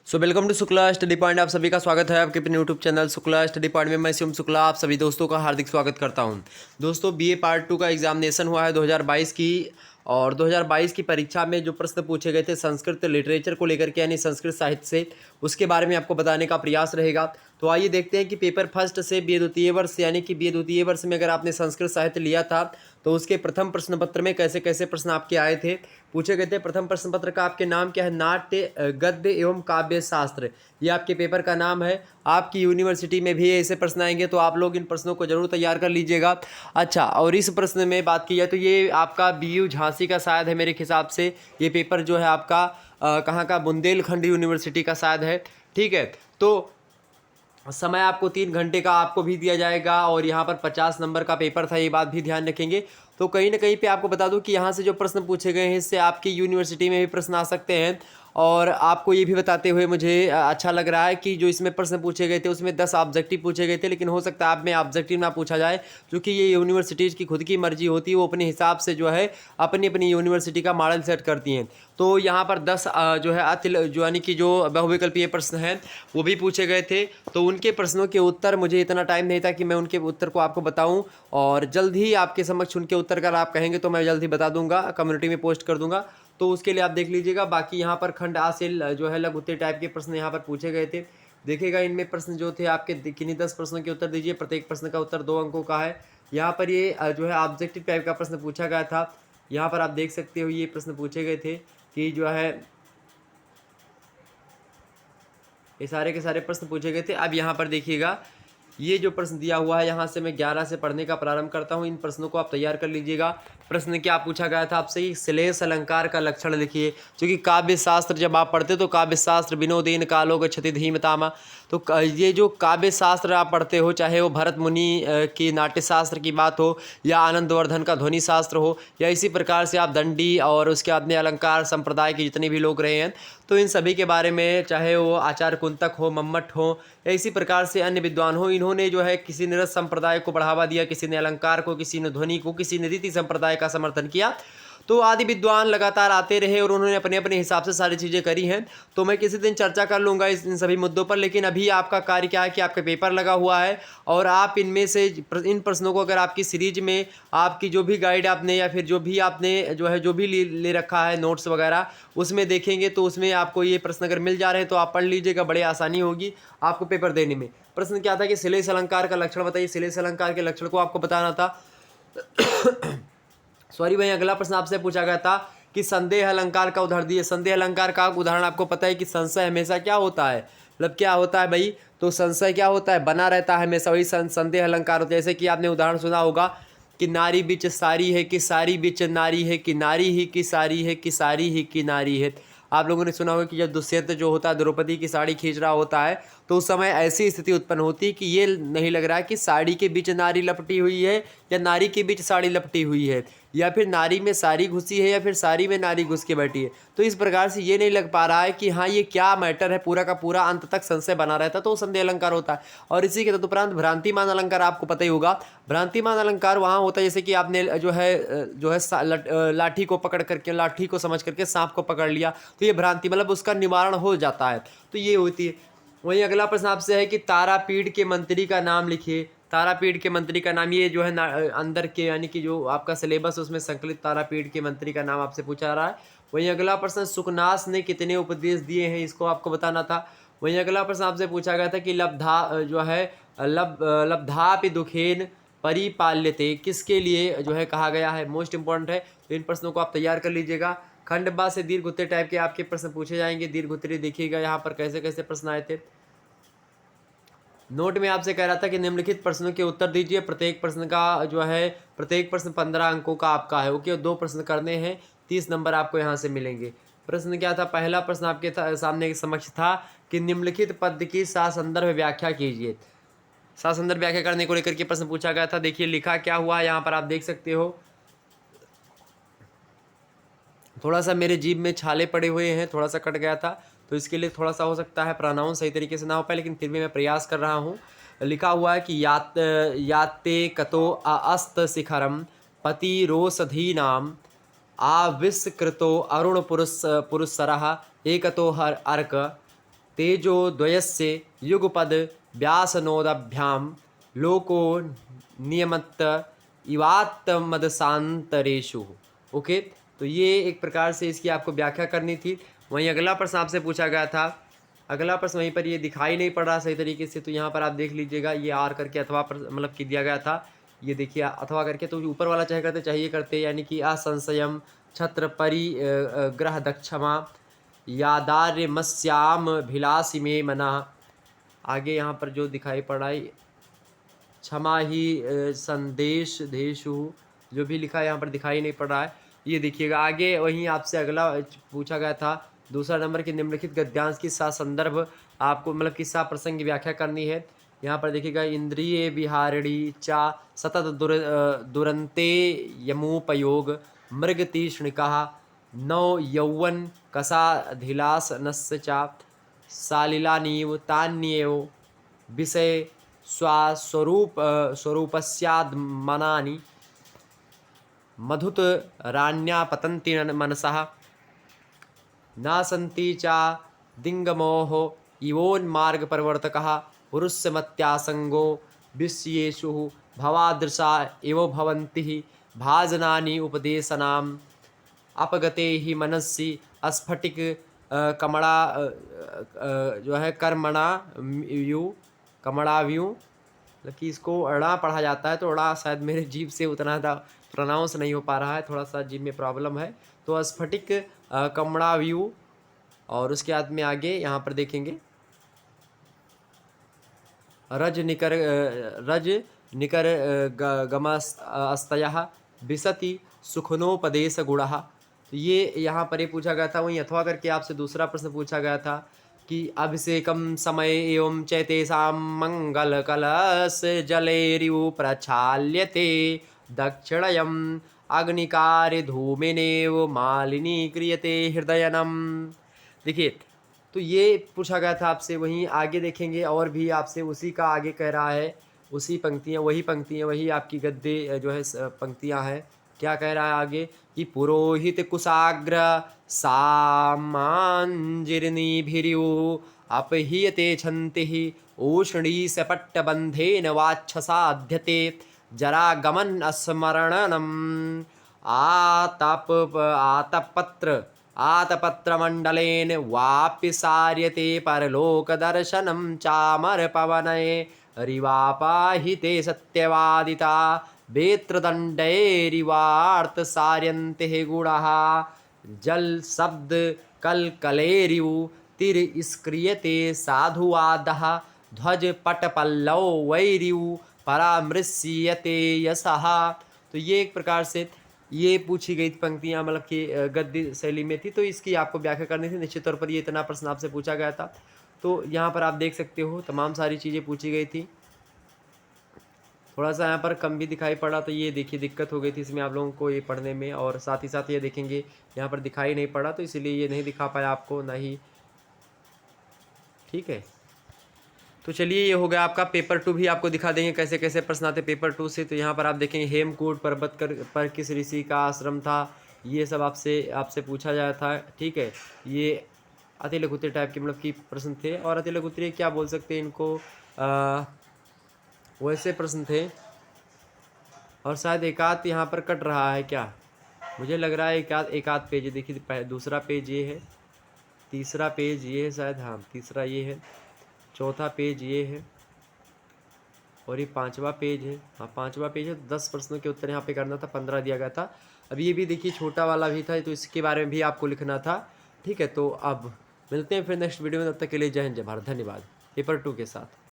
Welcome to Shukla study point. आप सभी का स्वागत है आपके अपने YouTube channel Shukla study point में। मैं शिवम शुक्ला आप सभी दोस्तों का हार्दिक स्वागत करता हूं। दोस्तों बीए पार्ट 2 का एग्जामिनेशन हुआ है 2022 की, और 2022 की परीक्षा में जो प्रश्न पूछे गए थे संस्कृत लिटरेचर को लेकर के यानी संस्कृत साहित्य से, उसके बारे में आपको बताने का प्रयास रहेगा। तो आइए देखते हैं कि पेपर फर्स्ट से बीए द्वितीय वर्ष यानी कि बीए द्वितीय वर्ष में अगर आपने संस्कृत साहित्य लिया था तो उसके प्रथम प्रश्न पत्र में कैसे कैसे प्रश्न आपके आए थे, पूछे गए थे। प्रथम प्रश्न पत्र का आपके नाम क्या है? नाट्य गद्य एवं काव्य शास्त्र, ये आपके पेपर का नाम है। आपकी यूनिवर्सिटी में भी ऐसे प्रश्न आएंगे तो आप लोग इन प्रश्नों को जरूर तैयार कर लीजिएगा। अच्छा, और इस प्रश्न में बात की जाए तो ये आपका बीयू झांसी का शायद है मेरे हिसाब से। ये पेपर जो है आपका कहाँ का? बुंदेलखंड यूनिवर्सिटी का शायद है। ठीक है, तो समय आपको 3 घंटे का आपको भी दिया जाएगा और यहाँ पर 50 नंबर का पेपर था, ये बात भी ध्यान रखेंगे। तो कहीं ना कहीं पे आपको बता दूं कि यहाँ से जो प्रश्न पूछे गए हैं इससे आपकी यूनिवर्सिटी में भी प्रश्न आ सकते हैं। और आपको ये भी बताते हुए मुझे अच्छा लग रहा है कि जो इसमें प्रश्न पूछे गए थे उसमें 10 ऑब्जेक्टिव पूछे गए थे, लेकिन हो सकता है आप में ऑब्जेक्टिव ना पूछा जाए, क्योंकि ये यूनिवर्सिटीज़ की खुद की मर्जी होती है, वो अपने हिसाब से जो है अपनी अपनी यूनिवर्सिटी का मॉडल सेट करती हैं। तो यहाँ पर 10 जो है जो यानी कि जो बहुविकल्पीय प्रश्न हैं वो भी पूछे गए थे। तो उनके प्रश्नों के उत्तर, मुझे इतना टाइम नहीं था कि मैं उनके उत्तर को आपको बताऊं, और जल्द ही आपके समक्ष उनके उत्तर अगर आप कहेंगे तो मैं जल्द ही बता दूंगा, कम्युनिटी में पोस्ट कर दूंगा। तो उसके लिए आप देख लीजिएगा। बाकी यहाँ पर खंड आ से जो है लघु उत्तर टाइप के प्रश्न यहाँ पर पूछे गए थे। देखिएगा इनमें प्रश्न जो थे आपके किन्हीं 10 प्रश्नों के उत्तर दीजिए। प्रत्येक प्रश्न का उत्तर 2 अंकों का है। यहाँ पर ये जो है ऑब्जेक्टिव टाइप का प्रश्न पूछा गया था। यहाँ पर आप देख सकते हो ये प्रश्न पूछे गए थे कि जो है ये सारे के सारे प्रश्न पूछे गए थे। अब यहाँ पर देखिएगा ये जो प्रश्न दिया हुआ है, यहाँ से मैं 11 से पढ़ने का प्रारंभ करता हूँ। इन प्रश्नों को आप तैयार कर लीजिएगा। प्रश्न क्या पूछा गया था आपसे? श्लेष अलंकार का लक्षण लिखिए। क्योंकि काव्य शास्त्र जब आप पढ़ते तो काव्य शास्त्र विनोदेन कालो गच्छति धीमतामा, तो ये जो काव्य शास्त्र आप पढ़ते हो, चाहे वो भरत मुनि की नाट्य शास्त्र की बात हो या आनंदवर्धन का ध्वनि शास्त्र हो, या इसी प्रकार से आप दंडी और उसके बाद में अलंकार संप्रदाय के जितने भी लोग रहे हैं, तो इन सभी के बारे में, चाहे वो आचार्य कुंतक हो, मम्मट हो, या इसी प्रकार से अन्य विद्वान हो, इन्होंने जो है किसी ने रस संप्रदाय को बढ़ावा दिया, किसी ने अलंकार को, किसी ने ध्वनि को, किसी ने रीति संप्रदाय का समर्थन किया। तो आदि विद्वान लगातार आते रहे और उन्होंने अपने अपने हिसाब से सारी चीज़ें करी हैं। तो मैं किसी दिन चर्चा कर लूँगा इन सभी मुद्दों पर, लेकिन अभी आपका कार्य क्या है कि आपका पेपर लगा हुआ है और आप इनमें से इन प्रश्नों को अगर आपकी सीरीज में आपकी जो भी गाइड आपने या फिर जो भी आपने जो है जो भी ले रखा है नोट्स वगैरह, उसमें देखेंगे तो उसमें आपको ये प्रश्न अगर मिल जा रहे हैं तो आप पढ़ लीजिएगा, बड़ी आसानी होगी आपको पेपर देने में। प्रश्न क्या था कि श्लेष अलंकार का लक्षण बताइए। श्लेष अलंकार के लक्षण को आपको बताना था। सॉरी भाई, अगला प्रश्न आपसे पूछा गया था कि संदेह अलंकार का उदाहरण दिए। संदेह अलंकार का उदाहरण आपको पता है कि संशय हमेशा क्या होता है, मतलब क्या होता है भाई? तो संशय क्या होता है? बना रहता है हमेशा, वही संदेह अलंकार होता है। जैसे कि आपने उदाहरण सुना होगा कि नारी बिच सारी है कि सारी बिच नारी है, कि नारी ही की सारी है कि सारी ही की नारी है। आप लोगों ने सुना होगा कि जब दुष्यंत जो होता है द्रौपदी की साड़ी खींच रहा होता है तो उस समय ऐसी स्थिति उत्पन्न होती है कि ये नहीं लग रहा है कि साड़ी के बीच नारी लपटी हुई है या नारी के बीच साड़ी लपटी हुई है, या फिर नारी में साड़ी घुसी है या फिर साड़ी में नारी घुस के बैठी है। तो इस प्रकार से ये नहीं लग पा रहा है कि हाँ ये क्या मैटर है, पूरा का पूरा अंत तक संशय बना रहता है, तो वो संदेह अलंकार होता है। और इसी के तदुपरांत भ्रांतिमान अलंकार आपको पता ही होगा। भ्रांतिमान अलंकार वहाँ होता है जैसे कि आपने जो है लाठी को पकड़ करके, लाठी को समझ करके सांप को पकड़ लिया, तो ये भ्रांति मतलब उसका निवारण हो जाता है, तो ये होती है। वहीं अगला प्रश्न आपसे है कि तारापीठ के मंत्री का नाम लिखिए। तारापीठ के मंत्री का नाम, ये जो है अंदर के यानी कि जो आपका सिलेबस उसमें संकलित तारापीठ के मंत्री का नाम आपसे पूछा रहा है। वहीं अगला प्रश्न सुकनास ने कितने उपदेश दिए हैं, इसको आपको बताना था। वहीं अगला प्रश्न आपसे पूछा गया था कि लब्धापि दुखेन परिपाल्यते किसके लिए जो है कहा गया है, मोस्ट इंपॉर्टेंट है। तो इन प्रश्नों को आप तैयार कर लीजिएगा। खंड बा से दीर्घ उत्तरीय टाइप के आपके प्रश्न पूछे जाएंगे। दीर्घ उत्तरीय देखिएगा यहाँ पर कैसे कैसे प्रश्न आए थे। नोट में आपसे कह रहा था कि निम्नलिखित प्रश्नों के उत्तर दीजिए। प्रत्येक प्रश्न का जो है प्रत्येक प्रश्न 15 अंकों का आपका है। ओके, 2 प्रश्न करने हैं, 30 नंबर आपको यहाँ से मिलेंगे। प्रश्न क्या था? पहला प्रश्न आपके सामने समक्ष था कि निम्नलिखित पद की सासंदर्भ व्याख्या कीजिए। सासंदर्भ व्याख्या करने को लेकर के प्रश्न पूछा गया था। देखिए लिखा क्या हुआ यहाँ पर आप देख सकते हो। थोड़ा सा मेरे जीभ में छाले पड़े हुए हैं, थोड़ा सा कट गया था, तो इसके लिए थोड़ा सा हो सकता है प्रोनाउंस सही तरीके से ना हो पाए, लेकिन फिर भी मैं प्रयास कर रहा हूँ। लिखा हुआ है कि याते कतो अस्त शिखरम पतिरोषधीनाम आविष्कृतो अरुण पुरुषरः एकतो हर अर्क तेजो द्वयस्य युगपद व्यासनोदभ्यां लोको नियमत इवात्मदशांतरेषु। ओके, तो ये एक प्रकार से इसकी आपको व्याख्या करनी थी। वहीं अगला प्रश्न आपसे पूछा गया था, अगला प्रश्न वहीं पर ये दिखाई नहीं पड़ रहा सही तरीके से, तो यहाँ पर आप देख लीजिएगा, ये आर करके अथवा मतलब कि दिया गया था, ये देखिए अथवा करके, तो ऊपर वाला चाहे करते चाहिए करते, यानी कि असंशयम छत्र परिग्रह दक्षमा यादार्यमस्याम भिलासी में मना। आगे यहाँ पर जो दिखाई पड़ा है क्षमा ही संदेश देशु, जो भी लिखा है यहाँ पर दिखाई नहीं पड़ रहा है, ये देखिएगा। आगे वहीं आपसे अगला पूछा गया था दूसरा नंबर की निम्नलिखित गद्यांश की सा संदर्भ आपको मतलब किस्सा प्रसंग की व्याख्या करनी है। यहाँ पर देखिएगा, इंद्रिय विहारिणी चा सतत दुरंते यमोपयोग मृग तीक्ष्णिका नौ यौवन कसाधिलासनस्य चा सालिलानीव तान्येव विषय स्वरूपस्यात्मनानि मधुत राण्या पतन्ति मनसः न सन्ति चा दिङ्गमोह इवोन्मार्गप्रवर्तकः पुरुषमत्यासङ्गो विषयेषु भवादृशा इव भवन्ति भाजनानि उपदेशनाम् अपगते ही मनसि स्फटिक कमड़ा जो है कर्मणा यू कमड़ाव्यू, मतलब कि इसको अड़ा पढ़ा जाता है, तो अड़ा शायद मेरे जीभ से उतना प्रोनाउंस नहीं हो पा रहा है, थोड़ा सा जीभ में प्रॉब्लम है। तो स्फटिक कमड़ाव्यू, और उसके बाद में आगे यहाँ पर देखेंगे रज निकर गमस्तयः विशति सुखनोपदेश गुणः। तो ये यहाँ पर ये पूछा गया था। वहीं अथवा करके आपसे दूसरा प्रश्न पूछा गया था कि अभिषेकम समय एवं चैतेषां मंगल कलश जलेरिव प्रक्षाल्यते दक्षिणयम् अग्निकार्य धूमेनेव मालिनी क्रियते हृदयनम। देखिए, तो ये पूछा गया था आपसे। वहीं आगे देखेंगे और भी आपसे उसी का आगे कह रहा है, उसी पंक्तियाँ वही आपकी गद्दे जो है पंक्तियाँ हैं। क्या कह रहा है आगे कि पुरोहित कुशाग्र सामांजिर्निभिर्यु अपहीयते छन्तिः ऊष्णी सपट्टबन्धेन वाच्छसाध्यते जरागमन स्मरणनम् आतपत्रमण्डलेन वाप्य सार्यते परलोकदर्शनं चामरपवनये रिवापाहिते सत्यवादिता वेत्रदण्डैरिवार्त सार्यन्ते गुणाः जल शब्द कलकलेरिव तिरस्क्रियते साधुवादः ध्वज पटपल्लव वैरिव परामृश्यते यशः। तो ये एक प्रकार से ये पूछी गई पंक्तियाँ मतलब कि गद्य शैली में थी, तो इसकी आपको व्याख्या करनी थी। निश्चित तौर पर ये इतना प्रश्न आपसे पूछा गया था। तो यहाँ पर आप देख सकते हो तमाम सारी चीज़ें पूछी गई थी। थोड़ा सा यहाँ पर कम भी दिखाई पड़ा, तो ये देखिए दिक्कत हो गई थी इसमें आप लोगों को ये पढ़ने में, और साथ ही साथ ये देखेंगे यहाँ पर दिखाई नहीं पड़ा, तो इसीलिए ये नहीं दिखा पाया आपको ना ही। ठीक है, तो चलिए ये हो गया आपका पेपर 2 भी आपको दिखा देंगे कैसे कैसे प्रश्न आते पेपर 2 से। तो यहाँ पर आप देखेंगे हेमकूट पर्वत पर किस ऋषि का आश्रम था, ये सब आपसे पूछा जाया था। ठीक है, ये अति लघुत्तरीय टाइप के मतलब कि प्रश्न थे, और अति लघुत्तरीय क्या बोल सकते हैं इनको, वैसे प्रश्न थे। और शायद एक आध यहाँ पर कट रहा है क्या, मुझे लग रहा है एक आध पेज। देखिए दूसरा पेज ये है, तीसरा पेज ये है शायद, हाँ तीसरा ये है, चौथा पेज ये है, और ये 5वां पेज है। हाँ 5वां पेज है। 10 प्रश्नों के उत्तर यहाँ पे करना था, 15 दिया गया था। अब ये भी देखिए छोटा वाला भी था, तो इसके बारे में भी आपको लिखना था। ठीक है, तो अब मिलते हैं फिर नेक्स्ट वीडियो में, तब तक के लिए जय हिंद जय भारत, धन्यवाद। पेपर 2 के साथ।